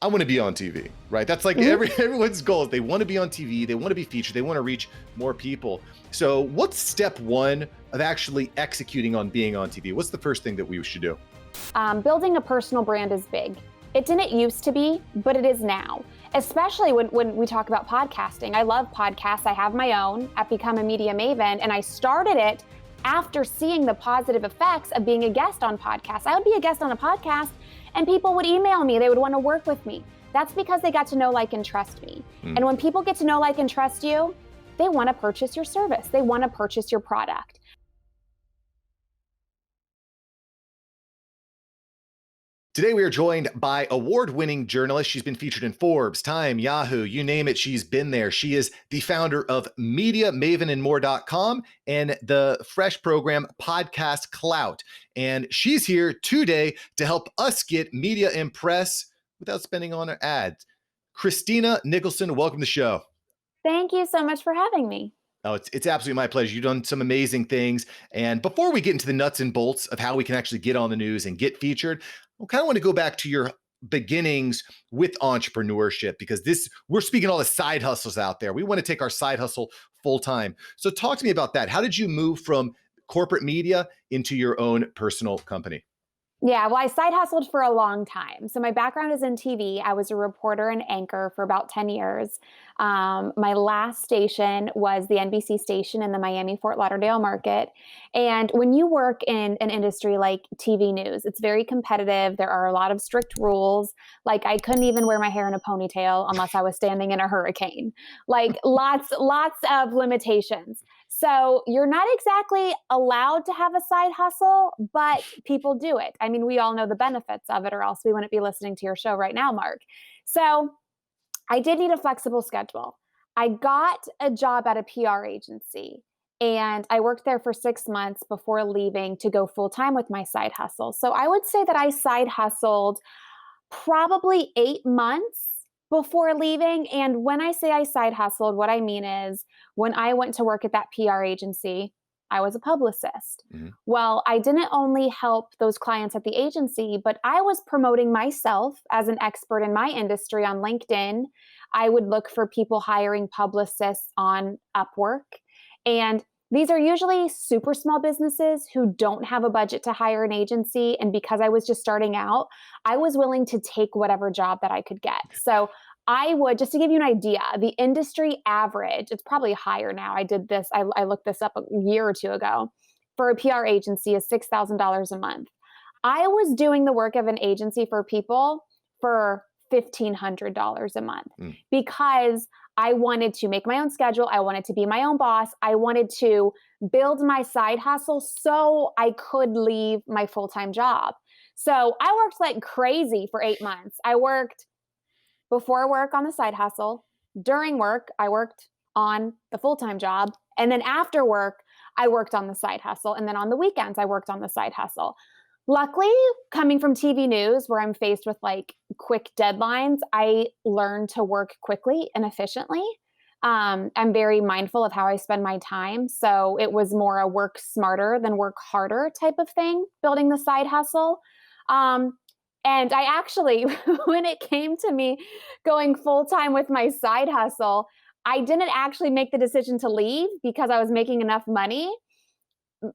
I want to be on TV, right? That's like everyone's goal. They want to be on TV. They want to be featured. They want to reach more people. So what's step one of actually executing on being on TV? What's the first thing that we should do? Building a personal brand is big. It didn't used to be, but it is now. Especially when we talk about podcasting. I love podcasts. I have my own at Become a Media Maven, and I started it after seeing the positive effects of being a guest on podcasts. I would be a guest on a podcast and people would email me. They would want to work with me. That's because they got to know, like, and trust me. And when people get to know, like, and trust you, they want to purchase your service. They want to purchase your product. Today, we are joined by award-winning journalist. She's been featured in Forbes, Time, Yahoo, you name it, she's been there. She is the founder of Media Maven and More.com and the fresh program Podcast Clout. And she's here today to help us get media and press without spending on her ads. Christina Nicholson, welcome to the show. Thank you so much for having me. Oh, it's absolutely my pleasure. You've done some amazing things. And before we get into the nuts and bolts of how we can actually get on the news and get featured, I kind of want to go back to your beginnings with entrepreneurship, because we're speaking all the side hustles out there. We want to take our side hustle full time. So talk to me about that. How did you move from corporate media into your own personal company? Yeah, well, I side hustled for a long time. So my background is in TV. I was a reporter and anchor for about 10 years. My last station was the NBC station in the Miami-Fort Lauderdale market. And when you work in an industry like TV news, it's very competitive. There are a lot of strict rules. Like, I couldn't even wear my hair in a ponytail unless I was standing in a hurricane. Like, lots of limitations. So you're not exactly allowed to have a side hustle, but people do it. I mean, we all know the benefits of it, or else we wouldn't be listening to your show right now, Mark. So I did need a flexible schedule. I got a job at a PR agency, and I worked there for 6 months before leaving to go full time with my side hustle. So I would say that I side hustled probably 8 months before leaving. And when I say I side hustled, what I mean is when I went to work at that PR agency, I was a publicist. Well, I didn't only help those clients at the agency, but I was promoting myself as an expert in my industry on LinkedIn. I would look for people hiring publicists on Upwork. And these are usually super small businesses who don't have a budget to hire an agency. And because I was just starting out, I was willing to take whatever job that I could get. So I would, just to give you an idea, the industry average, it's probably higher now. I looked this up a year or two ago, for a PR agency is $6,000 a month. I was doing the work of an agency for people for $1,500 a month because I wanted to make my own schedule. I wanted to be my own boss. I wanted to build my side hustle so I could leave my full-time job. So I worked like crazy for 8 months. I worked before work on the side hustle. During work, I worked on the full-time job. And then after work, I worked on the side hustle. And then on the weekends, I worked on the side hustle. Luckily, coming from TV news, where I'm faced with like quick deadlines, I learned to work quickly and efficiently. I'm very mindful of how I spend my time. So it was more a work smarter than work harder type of thing, building the side hustle. And I actually, when it came to me going full time with my side hustle, I didn't actually make the decision to leave because I was making enough money.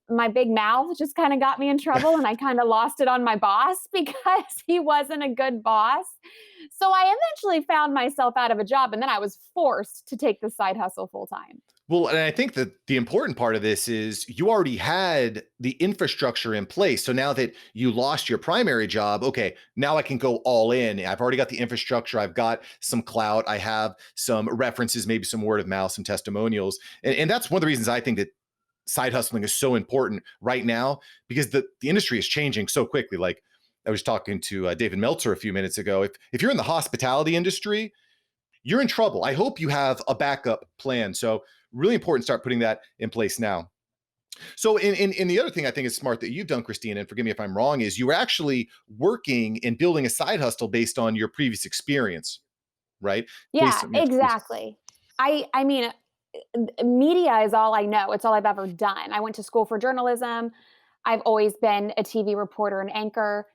My big mouth just kind of got me in trouble, and I kind of lost it on my boss because he wasn't a good boss. So I eventually found myself out of a job, and then I was forced to take the side hustle full time. Well, and I think that the important part of this is you already had the infrastructure in place. So now that you lost your primary job, okay, now I can go all in. I've already got the infrastructure. I've got some clout. I have some references, maybe some word of mouth, some testimonials. And that's one of the reasons I think that side hustling is so important right now, because the industry is changing so quickly. Like, I was talking to David Meltzer a few minutes ago. If you're in the hospitality industry, you're in trouble. I hope you have a backup plan. So really important to start putting that in place now. So in the other thing I think is smart that you've done, Christina, and forgive me if I'm wrong, is you were actually working and building a side hustle based on your previous experience, right? Yeah, exactly. I mean, media is all I know. It's all I've ever done. I went to school for journalism. I've always been a TV reporter and anchor.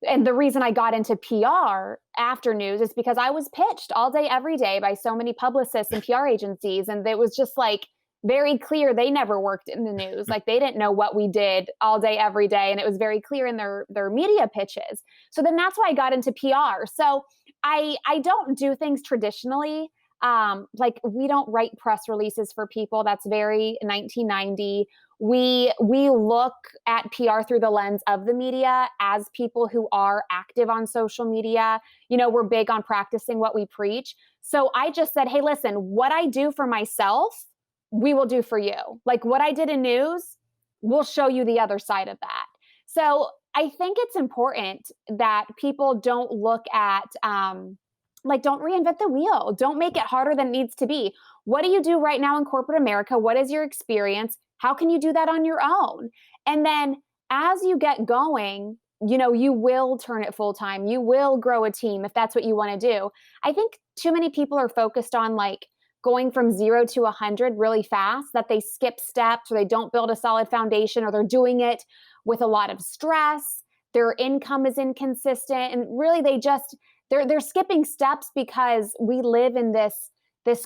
And the reason I got into PR after news is because I was pitched all day, every day by so many publicists and PR agencies. And it was just like very clear they never worked in the news. Like they didn't know what we did all day, every day. And it was very clear in their media pitches. So then that's why I got into PR. So I don't do things traditionally. Like we don't write press releases for people. That's very 1990. We look at PR through the lens of the media as people who are active on social media. You know, we're big on practicing what we preach. So I just said, hey, listen, what I do for myself, we will do for you. Like what I did in news, we'll show you the other side of that. So I think it's important that people don't look at, don't reinvent the wheel. Don't make it harder than it needs to be. What do you do right now in corporate America? What is your experience? How can you do that on your own? And then as you get going, you know, you will turn it full time. You will grow a team if that's what you want to do. I think too many people are focused on like going from 0 to 100 really fast, that they skip steps or they don't build a solid foundation, or they're doing it with a lot of stress. Their income is inconsistent. And really they're skipping steps because we live in this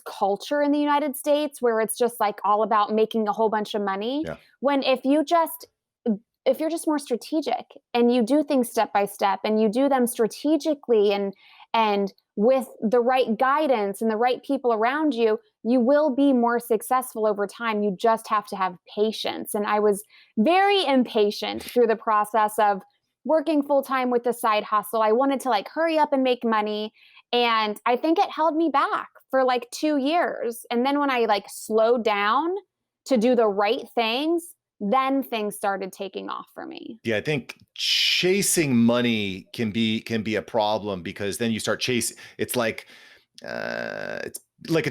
culture in the United States where it's just like all about making a whole bunch of money. Yeah. When if you're just more strategic and you do things step by step and you do them strategically and with the right guidance and the right people around you, you will be more successful over time. You just have to have patience. And I was very impatient through the process of working full time with the side hustle. I wanted to like hurry up and make money. And I think it held me back for like 2 years. And then when I like slowed down to do the right things, then things started taking off for me. Yeah, I think chasing money can be a problem, because then you start chasing. It's like a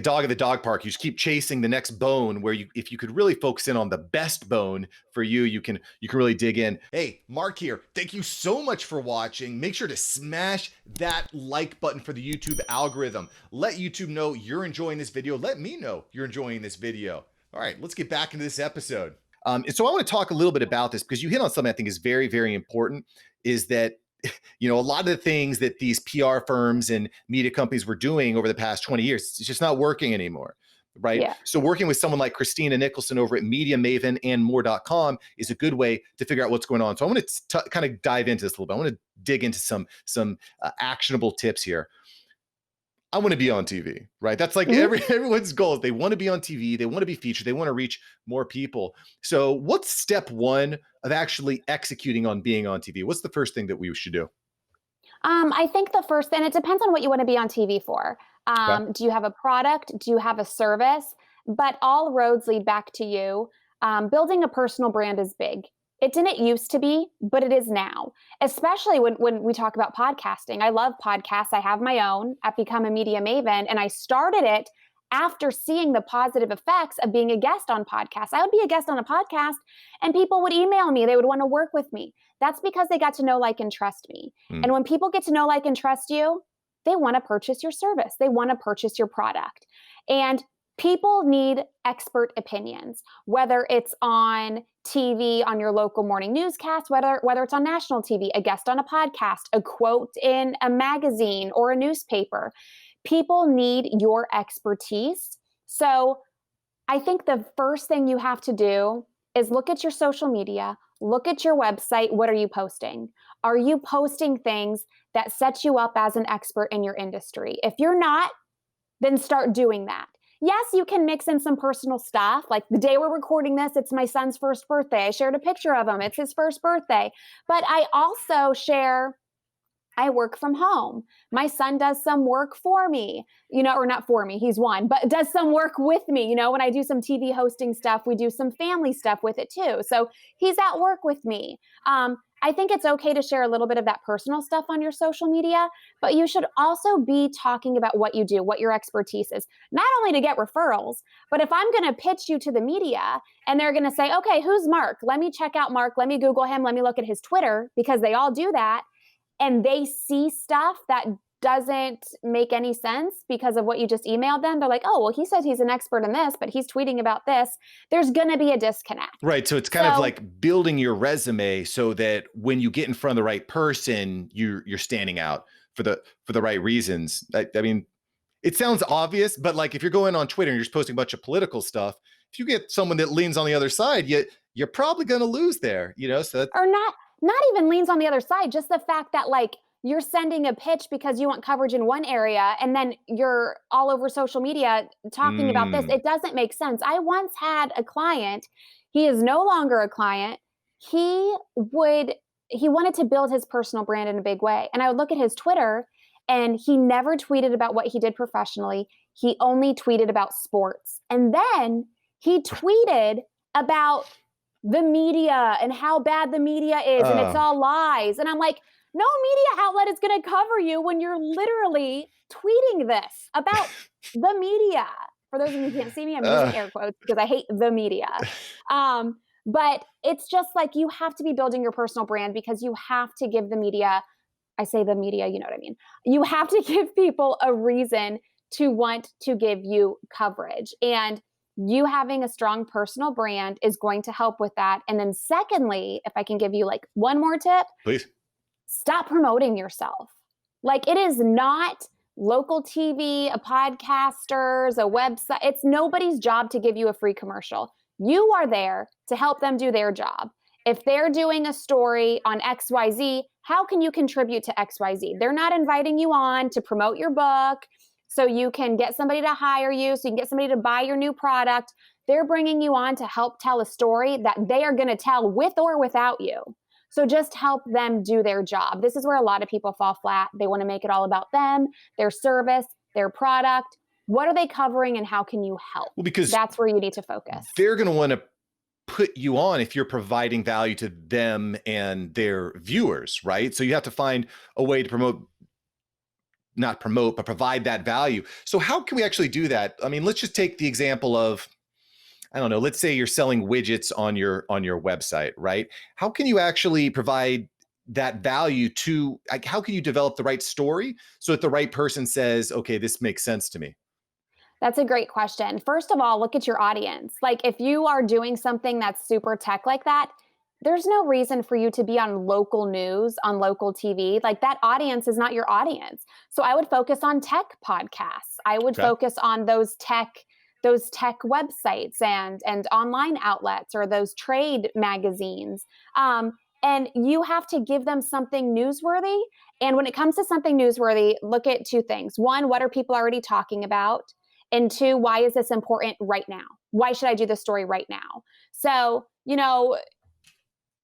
dog at the dog park. You just keep chasing the next bone, where if you could really focus in on the best bone for you, you can really dig in. Hey, Mark here. Thank you so much for watching. Make sure to smash that like button for the YouTube algorithm. Let YouTube know you're enjoying this video. Let me know you're enjoying this video. All right, let's get back into this episode. And so I want to talk a little bit about this, because you hit on something I think is very, very important, is that, you know, a lot of the things that these PR firms and media companies were doing over the past 20 years, it's just not working anymore, right? Yeah. So working with someone like Christina Nicholson over at Media Maven and more.com is a good way to figure out what's going on. So I want to kind of dive into this a little bit. I want to dig into some actionable tips here. I want to be on TV, right? That's like everyone's goal. They want to be on TV. They want to be featured. They want to reach more people. So what's step one of actually executing on being on TV? What's the first thing that we should do? I think the first, and it depends on what you want to be on TV for. Do you have a product? Do you have a service? But all roads lead back to you. Building a personal brand is big. It didn't used to be, but it is now, especially when we talk about podcasting. I love podcasts. I have my own at Become a Media Maven, and I started it after seeing the positive effects of being a guest on podcasts. I would be a guest on a podcast and people would email me. They would want to work with me. That's because they got to know, like, and trust me. And when people get to know, like, and trust you, they want to purchase your service. They want to purchase your product. And people need expert opinions, whether it's on TV, on your local morning newscast, whether it's on national TV, a guest on a podcast, a quote in a magazine or a newspaper. People need your expertise. So I think the first thing you have to do is look at your social media, look at your website. What are you posting? Are you posting things that set you up as an expert in your industry? If you're not, then start doing that. Yes, you can mix in some personal stuff. Like the day we're recording this, it's my son's first birthday. I shared a picture of him. It's his first birthday. But I also share, I work from home. My son does some work for me, or not for me, he's one, but does some work with me. When I do some TV hosting stuff, we do some family stuff with it too. So he's at work with me. I think it's okay to share a little bit of that personal stuff on your social media, but you should also be talking about what you do, what your expertise is, not only to get referrals, but if I'm going to pitch you to the media and they're going to say, okay, who's Mark? Let me check out Mark. Let me Google him. Let me look at his Twitter, because they all do that. And they see stuff that doesn't make any sense because of what you just emailed them. They're like, oh, well, he says he's an expert in this, but he's tweeting about this. There's going to be a disconnect. Right. So it's kind of like building your resume so that when you get in front of the right person, you're standing out for the right reasons. I mean, it sounds obvious, but like if you're going on Twitter and you're just posting a bunch of political stuff, if you get someone that leans on the other side, you're probably going to lose there, so or not even leans on the other side, just the fact that like you're sending a pitch because you want coverage in one area and then you're all over social media talking about this. It doesn't make sense. I once had a client, he is no longer a client. He wanted to build his personal brand in a big way. And I would look at his Twitter and he never tweeted about what he did professionally. He only tweeted about sports. And then he tweeted about the media and how bad the media is and it's all lies. And I'm like, no media outlet is going to cover you when you're literally tweeting this about the media. For those of you who can't see me, I'm using air quotes because I hate the media. But it's just like you have to be building your personal brand because you have to give the media, I say the media, you know what I mean? You have to give people a reason to want to give you coverage. And you having a strong personal brand is going to help with that. And then secondly, if I can give you like one more tip, please. Stop promoting yourself. Like it is not local TV, a podcasters, a website. It's nobody's job to give you a free commercial. You are there to help them do their job. If they're doing a story on XYZ, how can you contribute to XYZ? They're not inviting you on to promote your book so you can get somebody to hire you, so you can get somebody to buy your new product. They're bringing you on to help tell a story that they are going to tell with or without you. So just help them do their job. This is where a lot of people fall flat. They want to make it all about them, their service, their product. What are they covering and how can you help? Well, because that's where you need to focus. They're going to want to put you on if you're providing value to them and their viewers, right? So you have to find a way to not promote, but provide that value. So how can we actually do that? I mean, let's just take the example of, I don't know, let's say you're selling widgets on your website, right? How can you actually provide that value to, like, how can you develop the right story so that the right person says, okay, this makes sense to me? That's a great question. First of all, look at your audience. Like if you are doing something that's super tech like that, there's no reason for you to be on local news, on local TV. Like that audience is not your audience. So I would focus on tech podcasts. I would focus on those tech websites and online outlets or those trade magazines. And you have to give them something newsworthy. And when it comes to something newsworthy, look at two things. One, what are people already talking about? And two, why is this important right now? Why should I do this story right now? So,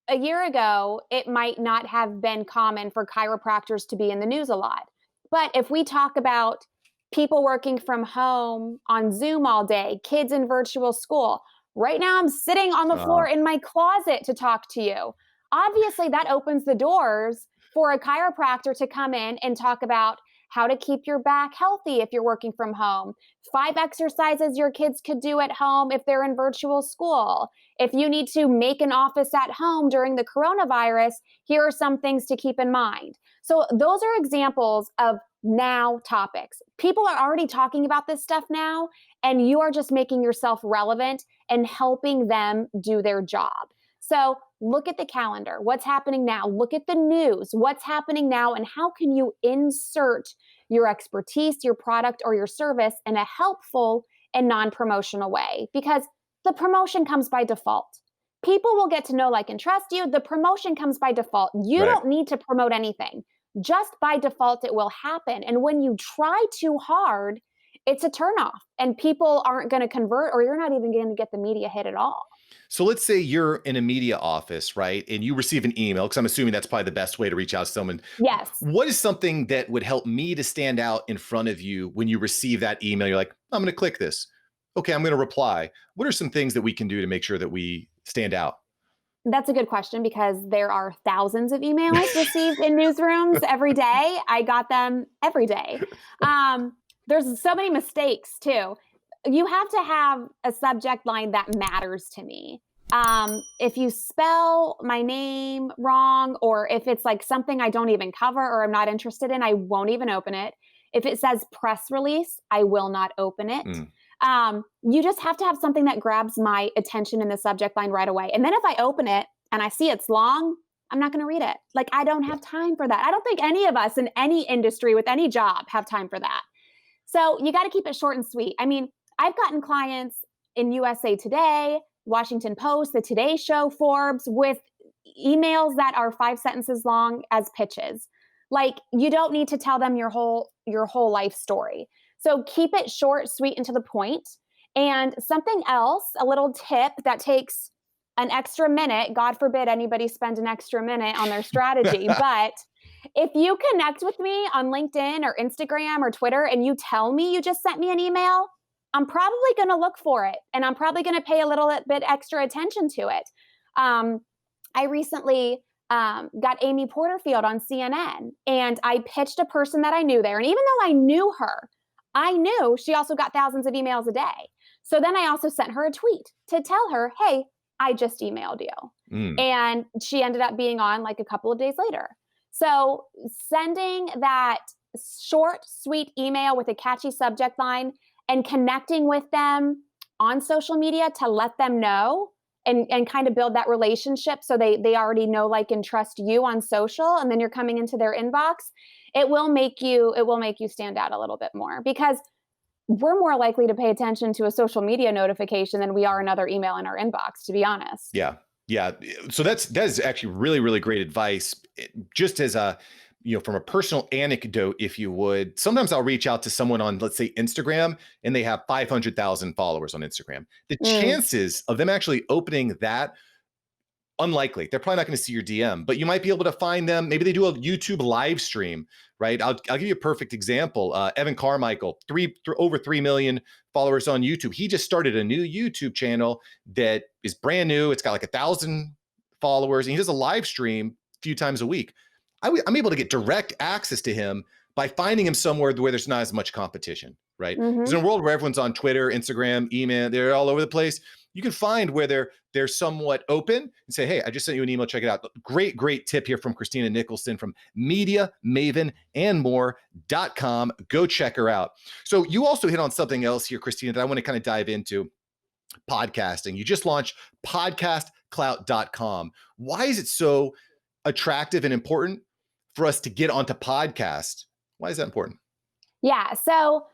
a year ago, it might not have been common for chiropractors to be in the news a lot. But if we talk about people working from home on Zoom all day, kids in virtual school. Right now, I'm sitting on the floor in my closet to talk to you. Obviously, that opens the doors for a chiropractor to come in and talk about how to keep your back healthy if you're working from home, 5 exercises your kids could do at home if they're in virtual school. If you need to make an office at home during the coronavirus, here are some things to keep in mind. So those are examples of now topics. People are already talking about this stuff now, and you are just making yourself relevant and helping them do their job. So look at the calendar. What's happening now? Look at the news. What's happening now? And how can you insert your expertise, your product, or your service in a helpful and non-promotional way? Because the promotion comes by default. People will get to know, like, and trust you. The promotion comes by default. You don't need to promote anything. Just by default, it will happen. And when you try too hard, it's a turnoff and people aren't going to convert, or you're not even going to get the media hit at all. So let's say you're in a media office, right? And you receive an email, because I'm assuming that's probably the best way to reach out to someone. Yes. What is something that would help me to stand out in front of you when you receive that email? You're like, I'm going to click this. Okay, I'm going to reply. What are some things that we can do to make sure that we stand out? That's a good question, because there are thousands of emails received in newsrooms every day. I got them every day. There's so many mistakes too. You have to have a subject line that matters to me. If you spell my name wrong, or if it's like something I don't even cover or I'm not interested in, I won't even open it. If it says press release, I will not open it. Mm. You just have to have something that grabs my attention in the subject line right away. And then if I open it and I see it's long, I'm not going to read it. Like, I don't Yeah. have time for that. I don't think any of us in any industry with any job have time for that. So you got to keep it short and sweet. I mean, I've gotten clients in USA Today, Washington Post, the Today Show, Forbes, with emails that are 5 sentences long as pitches. Like, you don't need to tell them your whole life story. So keep it short, sweet, and to the point. And something else, a little tip that takes an extra minute, God forbid anybody spend an extra minute on their strategy, but if you connect with me on LinkedIn or Instagram or Twitter and you tell me you just sent me an email, I'm probably going to look for it and I'm probably going to pay a little bit extra attention to it. I recently got Amy Porterfield on CNN, and I pitched a person that I knew there. And even though I knew her, I knew she also got thousands of emails a day. So then I also sent her a tweet to tell her, hey, I just emailed you. Mm. And she ended up being on like a couple of days later. So sending that short, sweet email with a catchy subject line and connecting with them on social media to let them know and kind of build that relationship so they already know, like, and trust you on social, and then you're coming into their inbox, it will make you stand out a little bit more, because we're more likely to pay attention to a social media notification than we are another email in our inbox, to be honest. Yeah. Yeah. So that is actually really, really great advice. Just as a, from a personal anecdote, if you would, sometimes I'll reach out to someone on, let's say, Instagram, and they have 500,000 followers on Instagram. The chances of them actually opening that, unlikely. They're probably not going to see your DM, but you might be able to find them. Maybe they do a YouTube live stream, right? I'll give you a perfect example. Evan Carmichael, over 3 million followers on YouTube. He just started a new YouTube channel that is brand new. It's got like 1,000 followers, and he does a live stream a few times a week. I'm able to get direct access to him by finding him somewhere where there's not as much competition, right? Because in a world where everyone's on Twitter, Instagram, email, they're all over the place, you can find where they're somewhat open and say, hey, I just sent you an email, check it out. Great tip here from Christina Nicholson from Media Maven and more.com. Go check her out. So you also hit on something else here, Christina, that I want to kind of dive into: podcasting. You just launched podcastclout.com. Why is it so attractive and important for us to get onto podcast? Why is that important? Yeah. So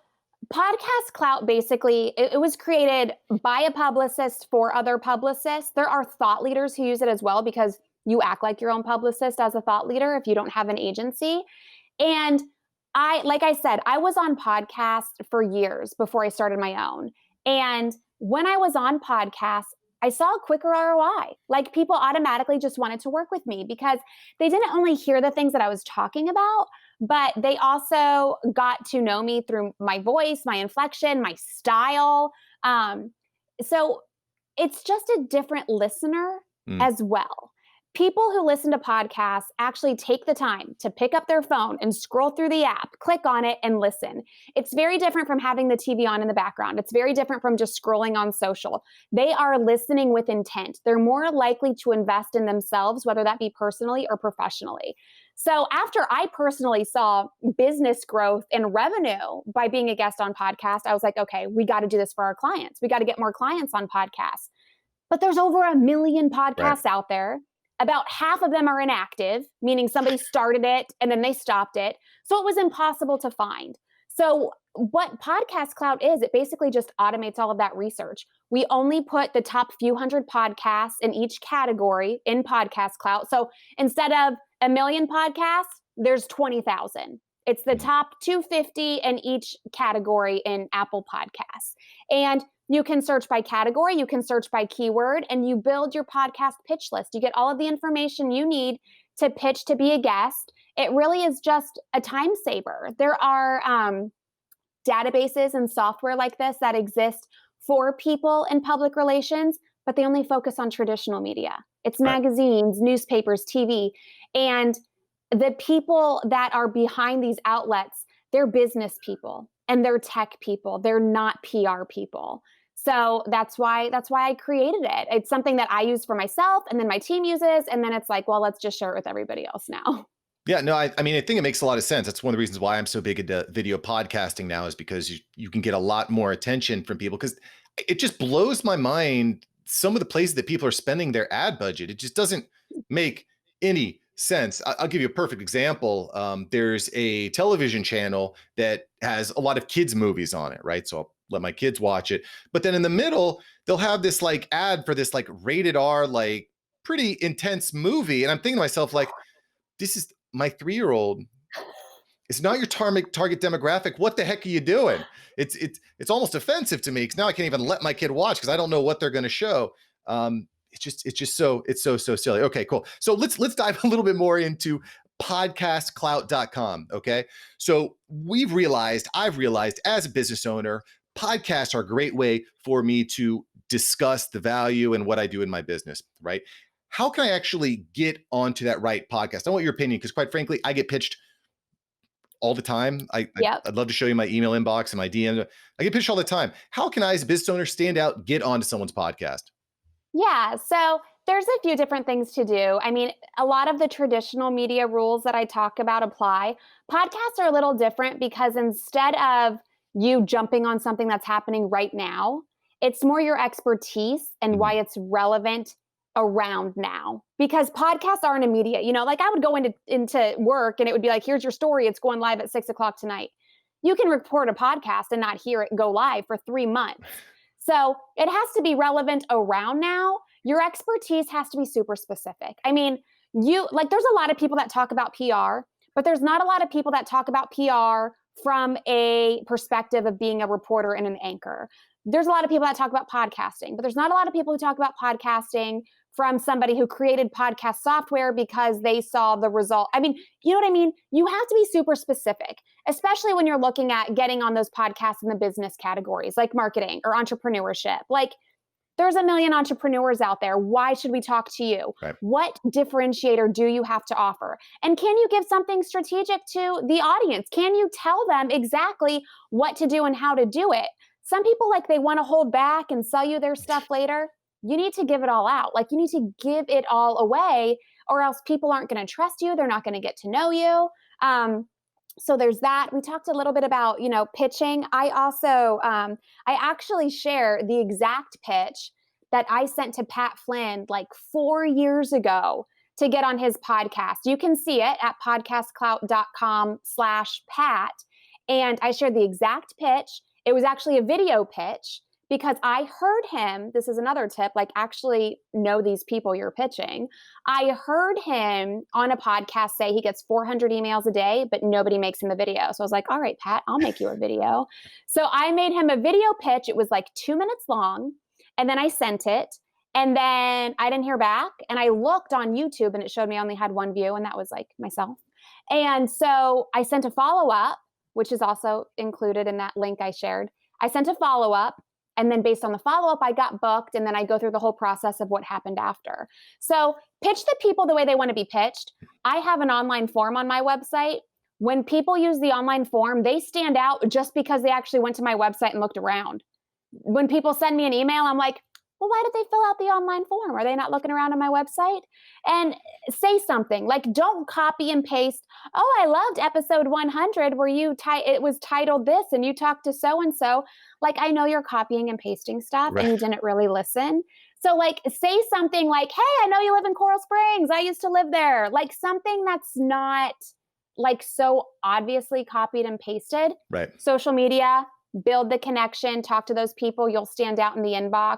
Podcast Clout, basically, it was created by a publicist for other publicists. There are thought leaders who use it as well, because you act like your own publicist as a thought leader if you don't have an agency. And like I said, I was on podcasts for years before I started my own. And when I was on podcasts, I saw a quicker ROI. Like, people automatically just wanted to work with me because they didn't only hear the things that I was talking about, but they also got to know me through my voice, my inflection, my style. So it's just a different listener as well. People who listen to podcasts actually take the time to pick up their phone and scroll through the app, click on it, and listen. It's very different from having the TV on in the background. It's very different from just scrolling on social. They are listening with intent. They're more likely to invest in themselves, whether that be personally or professionally. So after I personally saw business growth and revenue by being a guest on podcast, I was like, okay, we got to do this for our clients. We got to get more clients on podcasts. But there's over 1 million podcasts out there. About half of them are inactive, meaning somebody started it and then they stopped it. So it was impossible to find. So what Podcast Cloud is, it basically just automates all of that research. We only put the top few hundred podcasts in each category in Podcast Cloud. So instead of 1 million podcasts, there's 20,000. It's the top 250 in each category in Apple Podcasts. And you can search by category, you can search by keyword, and you build your podcast pitch list. You get all of the information you need to pitch to be a guest. It really is just a time saver. There are databases and software like this that exist for people in public relations, but they only focus on traditional media. It's magazines, newspapers, TV. And the people that are behind these outlets, they're business people and they're tech people. They're not PR people. So that's why I created it. It's something that I use for myself and then my team uses. And then it's like, well, let's just share it with everybody else now. Yeah, no, I mean, I think it makes a lot of sense. That's one of the reasons why I'm so big into video podcasting now, is because you can get a lot more attention from people, because it just blows my mind some of the places that people are spending their ad budget. It just doesn't make any sense. I'll give you a perfect example. There's a television channel that has a lot of kids movies on it, right? So I'll let my kids watch it. But then in the middle, they'll have this like ad for this like rated R, like pretty intense movie. And I'm thinking to myself, like, this is my 3-year-old. It's not your target demographic. What the heck are you doing? It's almost offensive to me, because now I can't even let my kid watch because I don't know what they're going to show. It's so silly. Okay, cool. So let's dive a little bit more into podcastclout.com. Okay. So I've realized as a business owner, podcasts are a great way for me to discuss the value and what I do in my business, right? How can I actually get onto that right podcast? I want your opinion, because quite frankly, I get pitched all the time. Yep. I'd love to show you my email inbox and my DM. I get pitched all the time. How can I, as a business owner, stand out, get onto someone's podcast? Yeah, so there's a few different things to do. I mean, a lot of the traditional media rules that I talk about apply. Podcasts are a little different because instead of you jumping on something that's happening right now, it's more your expertise and why Mhm. it's relevant around now. Because podcasts aren't immediate. Like I would go into work and it would be like, here's your story. It's going live at 6 o'clock tonight. You can record a podcast and not hear it go live for 3 months. So it has to be relevant around now. Your expertise has to be super specific. I mean, there's a lot of people that talk about PR, but there's not a lot of people that talk about PR from a perspective of being a reporter and an anchor. There's a lot of people that talk about podcasting, but there's not a lot of people who talk about podcasting from somebody who created podcast software because they saw the result. I mean, you know what I mean? You have to be super specific, especially when you're looking at getting on those podcasts in the business categories like marketing or entrepreneurship. Like, there's a million entrepreneurs out there. Why should we talk to you? Right. What differentiator do you have to offer? And can you give something strategic to the audience? Can you tell them exactly what to do and how to do it? Some people, like, they want to hold back and sell you their stuff later. You need to give it all out. Like, you need to give it all away, or else people aren't going to trust you. They're not going to get to know you. So there's that. We talked a little bit about, pitching. I actually share the exact pitch that I sent to Pat Flynn like 4 years ago to get on his podcast. You can see it at podcastclout.com/Pat. And I shared the exact pitch. It was actually a video pitch because I heard him. This is another tip, like, actually know these people you're pitching. I heard him on a podcast say he gets 400 emails a day, but nobody makes him a video. So I was like, all right, Pat, I'll make you a video. So I made him a video pitch. It was like 2 minutes long. And then I sent it. And then I didn't hear back. And I looked on YouTube and it showed me I only had one view, and that was like myself. And so I sent a follow-up, which is also included in that link I shared. I sent a follow-up. And then based on the follow-up, I got booked, and then I go through the whole process of what happened after. So pitch the people the way they want to be pitched. I have an online form on my website. When people use the online form, they stand out just because they actually went to my website and looked around. When people send me an email, I'm like, well, why did they fill out the online form? Are they not looking around on my website? And say something like, don't copy and paste. Oh, I loved episode 100 where it was titled this and you talked to so-and-so. Like, I know you're copying and pasting stuff Right. and you didn't really listen. So like, say something like, hey, I know you live in Coral Springs. I used to live there. Like, something that's not like so obviously copied and pasted. Right. Social media, build the connection, talk to those people, you'll stand out in the inbox.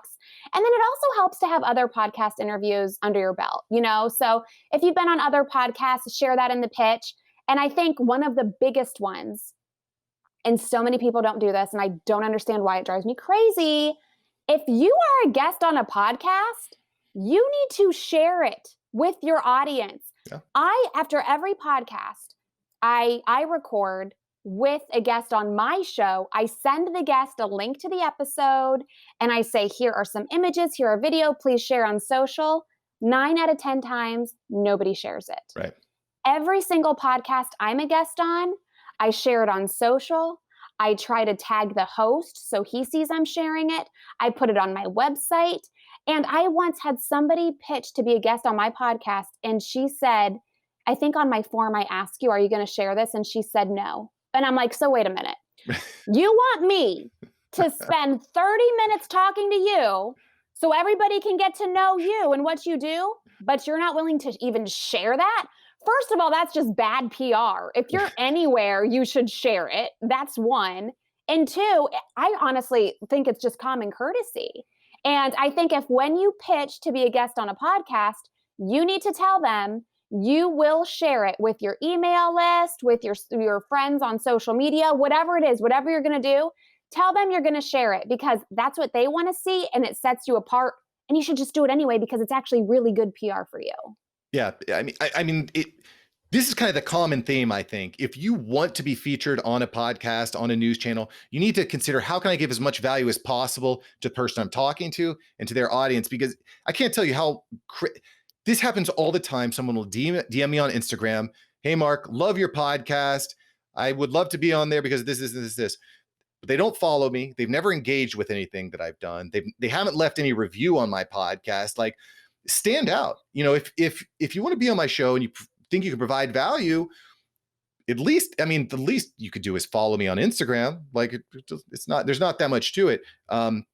And then it also helps to have other podcast interviews under your belt, So if you've been on other podcasts, share that in the pitch. And I think one of the biggest ones, and so many people don't do this, and I don't understand why it drives me crazy. If you are a guest on a podcast, you need to share it with your audience. Yeah. After every podcast, I record with a guest on my show. I send the guest a link to the episode and I say, here are some images, here are video, please share on social. 9 out of 10 times, nobody shares it. Right. Every single podcast I'm a guest on, I share it on social. I try to tag the host so he sees I'm sharing it. I put it on my website. And I once had somebody pitch to be a guest on my podcast, and she said, I think on my form I asked you, are you going to share this? And she said no. And I'm like, so wait a minute. You want me to spend 30 minutes talking to you so everybody can get to know you and what you do, but you're not willing to even share that? First of all, that's just bad PR. If you're anywhere, you should share it. That's one. And two, I honestly think it's just common courtesy. And I think if when you pitch to be a guest on a podcast, you need to tell them you will share it with your email list, with your friends on social media, whatever it is, whatever you're going to do, tell them you're going to share it because that's what they want to see and it sets you apart. And you should just do it anyway because it's actually really good PR for you. Yeah, this is kind of the common theme, I think. If you want to be featured on a podcast, on a news channel, you need to consider how can I give as much value as possible to the person I'm talking to and to their audience, because I can't tell you how this happens all the time. Someone will DM me on Instagram. Hey, Mark, love your podcast. I would love to be on there because this. But they don't follow me. They've never engaged with anything that I've done. They haven't left any review on my podcast. Like, stand out. You know, if you want to be on my show and you think you can provide value, at least, I mean, the least you could do is follow me on Instagram. Like there's not that much to it. And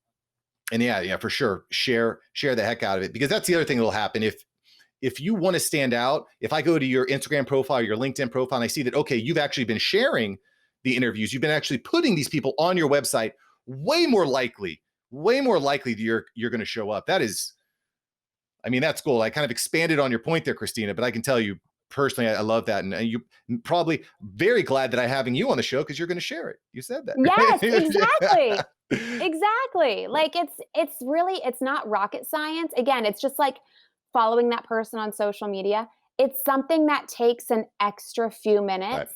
yeah, for sure. Share the heck out of it, because that's the other thing that'll happen. If you want to stand out, if I go to your Instagram profile, your LinkedIn profile, and I see that, okay, you've actually been sharing the interviews, you've been actually putting these people on your website, way more likely that you're going to show up. That's cool. I kind of expanded on your point there, Christina, but I can tell you personally, I love that. And you probably very glad that I'm having you on the show because you're going to share it. You said that. Yes, exactly. Exactly. Like it's not rocket science. Again, it's just like following that person on social media. It's something that takes an extra few minutes. Right.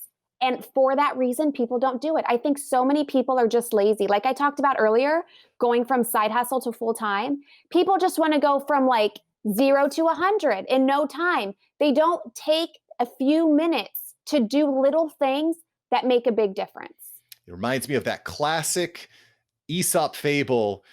And for that reason, people don't do it. I think so many people are just lazy. Like I talked about earlier, going from side hustle to full time. People just want to go from like 0 to 100 in no time. They don't take a few minutes to do little things that make a big difference. It reminds me of that classic Aesop fable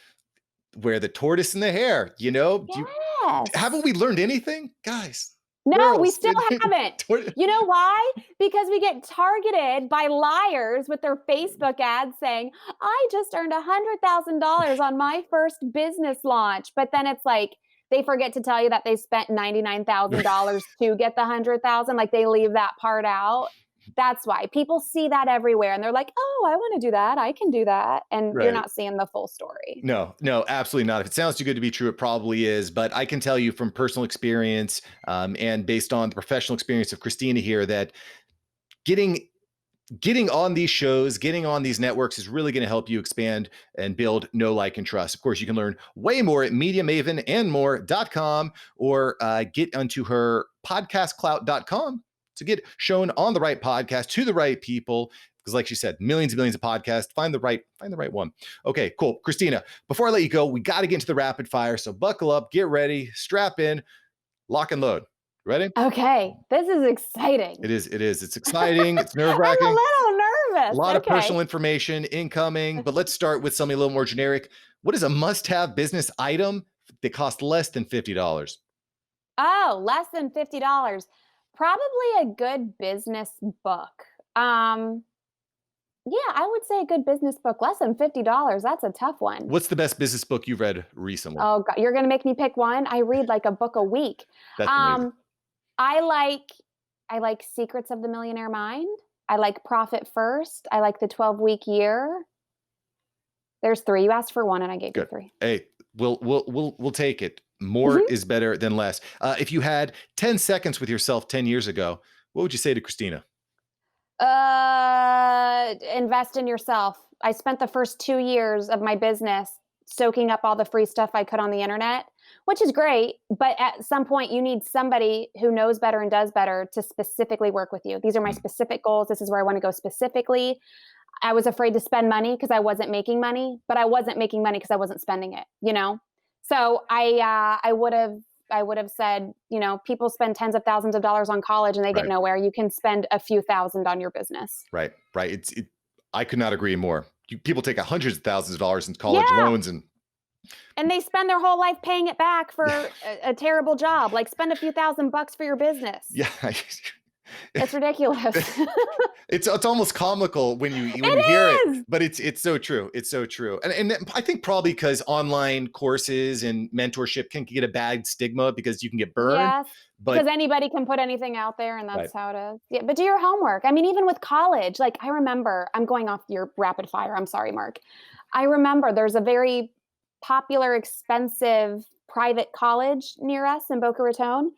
where the tortoise and the hare, Yes. Haven't we learned anything, guys? No, Girls, we still haven't. You know why? Because we get targeted by liars with their Facebook ads saying, I just earned $100,000 on my first business launch. But then it's like, they forget to tell you that they spent $99,000 to get the 100,000. Like they leave that part out. That's why people see that everywhere and they're like, oh, I want to do that. I can do that. And Right. You're not seeing the full story. No, absolutely not. If it sounds too good to be true, it probably is. But I can tell you from personal experience and based on the professional experience of Christina here that getting on these shows, getting on these networks is really going to help you expand and build know, like, and trust. Of course, you can learn way more at MediaMavenandmore.com or get onto her podcastclout.com to get shown on the right podcast to the right people. Because like she said, millions and millions of podcasts, find the right one. Okay, cool. Christina, before I let you go, we got to get into the rapid fire. So buckle up, get ready, strap in, lock and load. Ready? Okay. This is exciting. It is. It's exciting. It's nerve-wracking. I'm a little nervous. A lot of personal information incoming, but let's start with something a little more generic. What is a must-have business item that costs less than $50? Oh, less than $50. Probably a good business book. Yeah, I would say a good business book, less than $50. That's a tough one. What's the best business book you've read recently? Oh God, you're going to make me pick one. I read like a book a week. That's amazing. I like Secrets of the Millionaire Mind. I like Profit First. I like The 12-Week Year. There's 3. You asked for 1 and I gave you 3. Hey, we'll take it. More is better than less. If you had 10 seconds with yourself 10 years ago, what would you say to Christina? Invest in yourself. I spent the first 2 years of my business soaking up all the free stuff I could on the internet, which is great. But at some point you need somebody who knows better and does better to specifically work with you. These are my specific goals. This is where I want to go specifically. I was afraid to spend money because I wasn't making money, but I wasn't making money because I wasn't spending it, So I would have said, people spend tens of thousands of dollars on college and they get nowhere. You can spend a few thousand on your business. Right. I could not agree more. People take hundreds of thousands of dollars in college Yeah. loans and And they spend their whole life paying it back for a terrible job. Like, spend a few $1,000 for your business. yeah. It's ridiculous. It's almost comical when you hear it, It is! but it's so true. It's so true. And I think probably because online courses and mentorship can get a bad stigma because you can get burned. Yes, But because anybody can put anything out there, and right. that's how it is. Yeah, but do your homework. I mean, even with college, like, I remember I'm going off your rapid fire, I'm sorry, Mark. I remember there's a very popular, expensive private college near us in Boca Raton,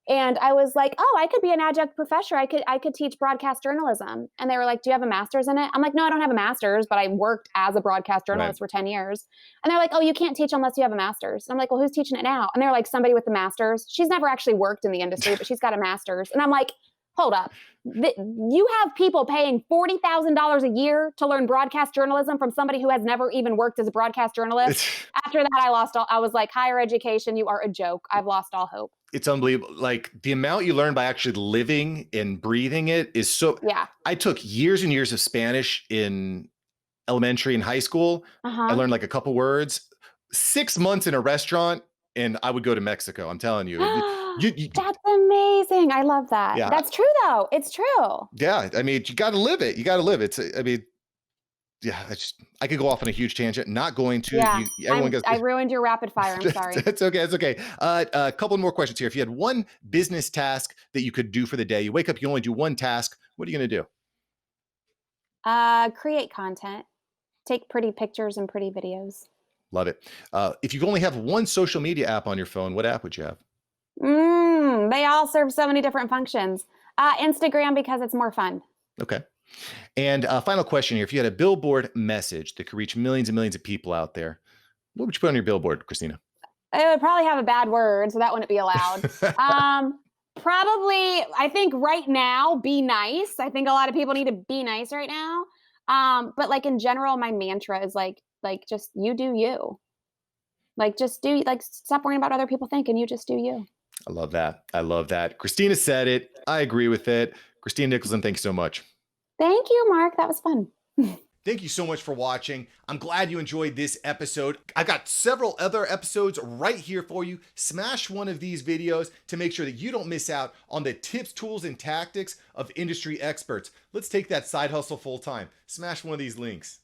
and I was like, "Oh, I could be an adjunct professor. I could teach broadcast journalism." And they were like, "Do you have a master's in it?" I'm like, "No, I don't have a master's, but I worked as a broadcast Right. journalist for 10 years." And they're like, "Oh, you can't teach unless you have a master's." And I'm like, "Well, who's teaching it now?" And they're like, "Somebody with a master's." She's never actually worked in the industry, but she's got a master's. And I'm like, "Hold up. You have people paying $40,000 a year to learn broadcast journalism from somebody who has never even worked as a broadcast journalist?" After that, I was like, "Higher education, you are a joke. I've lost all hope." It's unbelievable. Like the amount you learn by actually living and breathing it is so. Yeah. I took years and years of Spanish in elementary and high school. I Uh-huh. learned like a couple words. 6 months in a restaurant, and I would go to Mexico. I'm telling you, That's amazing. I love that. yeah, That's true though. It's true. yeah. I mean, you got to live it. You got to live it. I mean, yeah. I could go off on a huge tangent. Not going to. Yeah. Everyone goes. I ruined your rapid fire. I'm sorry. It's okay. It's okay. A couple more questions here. If you had one business task that you could do for the day, you wake up, you only do one task. What are you going to do? Create content. Take pretty pictures and pretty videos. Love it. If you only have one social media app on your phone, what app would you have? They all serve so many different functions. Instagram, because it's more fun. Okay. And final question here. If you had a billboard message that could reach millions and millions of people out there, what would you put on your billboard, Christina? It would probably have a bad word, so that wouldn't be allowed. Probably, I think right now, be nice. I think a lot of people need to be nice right now. But like in general, my mantra is like just you do you. Like just do like stop worrying about what other people think and you just do you. I love that. I love that. Christina said it. I agree with it. Christina Nicholson, thanks so much. Thank you, Mark. That was fun. Thank you so much for watching. I'm glad you enjoyed this episode. I've got several other episodes right here for you. Smash one of these videos to make sure that you don't miss out on the tips, tools, and tactics of industry experts. Let's take that side hustle full time. Smash one of these links.